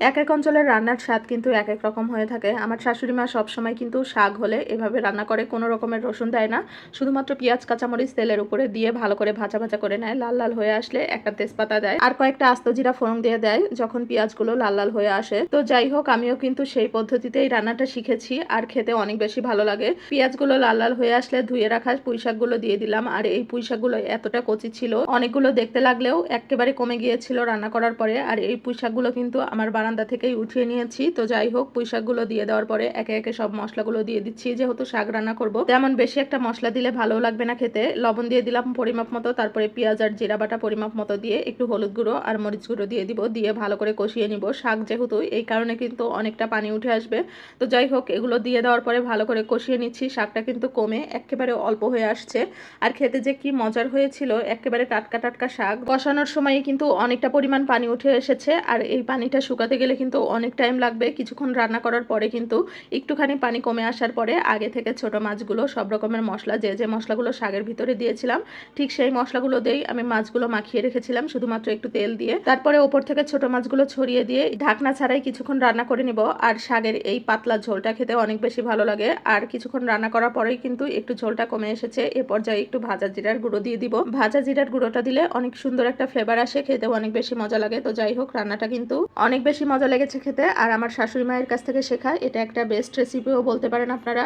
এক এক অঞ্চলের রান্নার স্বাদ কিন্তু এক এক রকম হয়ে থাকে। আমার শাশুড়ি মা সবসময় কিন্তু শাক হলে এভাবে রান্না করে, কোনো রকমের রসুন দেয় না, শুধুমাত্র পেঁয়াজ কাঁচামরিচ তেলের উপরে দিয়ে ভালো করে ভাজা ভাজা করে নেয়। লাল লাল হয়ে আসলে একটা তেজপাতা দেয় আর কয়েকটা আস্ত জিরা ফোড়ন দিয়ে দেয় যখন পেঁয়াজগুলো লাল লাল হয়ে আসে। তো যাই হোক, আমিও কিন্তু সেই পদ্ধতিতেই রান্নাটা শিখেছি আর খেতে অনেক বেশি ভালো লাগে। পেঁয়াজগুলো লাল লাল হয়ে আসলে ধুয়ে রাখা পুঁই শাকগুলো দিয়ে দিলাম। আর এই পুঁই শাকগুলো এতটা কচি ছিল, অনেকগুলো দেখতে লাগলেও একেবারে কমে গিয়েছিল রান্না করার পরে। আর এই পুঁই শাকগুলো কিন্তু আমার বারান্দা থেকেই উঠিয়ে নিয়েছি। তো যাই হোক, পুঁই শাকগুলো দিয়ে দেওয়ার পরে একে একে সব মশলাগুলো দিয়ে দিচ্ছি। যেহেতু শাক রান্না করব, তেমন বেশি একটা মশলা দিলে ভালো লাগবে না খেতে। লবণ দিয়ে দিলাম পরিমাপ মতো, তারপরে পেঁয়াজ আর জিরা বাটা পরিমাপ মতো দিয়ে একটু হলুদ গুঁড়ো আর মরিচ গুঁড়ো দিয়ে দিব, দিয়ে ভালো করে কষিয়ে নিব। শাক যেহেতু, এই কারণে কিন্তু অনেকটা পানি উঠে আসবে। তো যাই হোক, এগুলো দিয়ে দেওয়ার পরে ভালো করে কষিয়ে নিচ্ছি। শাকটা কিন্তু কমে একেবারে অল্প হয়ে আসছে। আর খেতে যে কি মজার হয়েছিল, একেবারে টাটকা টাটকা শাক। কষানোর সময় কিন্তু অনেকটা পরিমাণ পানি উঠে এসেছে। আর এই পানিটা শুকাতে গেলে কিন্তু অনেক টাইম লাগবে। কিছুক্ষণ রান্না করার পরে কিন্তু একটুখানি পানি কমে আসার পরে আগে থেকে ছোট মাছগুলো, সব রকমের মশলা, যে মশলাগুলো শাকের ভিতরে দিয়েছিলাম ঠিক সেই মশলাগুলো দিয়েই আমি মাছগুলো মাখিয়ে রেখেছিলাম, শুধুমাত্র একটু তেল দিয়ে। তারপরে ওপর থেকে ছোট মাছগুলো ছড়িয়ে দিয়ে ঢাকনা ছাড়াই কিছুক্ষণ রান্না করে নিব। আর শাকের এই পাতলা ঝোলটা খেতে অনেক বেশি ভালো লাগে। আর কিছুক্ষণ রান্না করার পরেই কিন্তু একটু ঝোলটা কমে এসেছে। এ পর্যায়ে একটু ভাজা জিরার গুঁড়ো দিয়ে দিব। ভাজা জিরার গুঁড়োটা দিলে অনেক সুন্দর একটা ফ্লেভার আসে, খেতেও অনেক বেশি মজা লাগে। তো যাই হোক, রান্নাটা কিন্তু অনেক বেশি মজা লেগেছে খেতে। আর আমার শাশুড়ি মায়ের কাছ থেকে শেখা এটা একটা বেস্ট রেসিপিও বলতে পারেন আপনারা।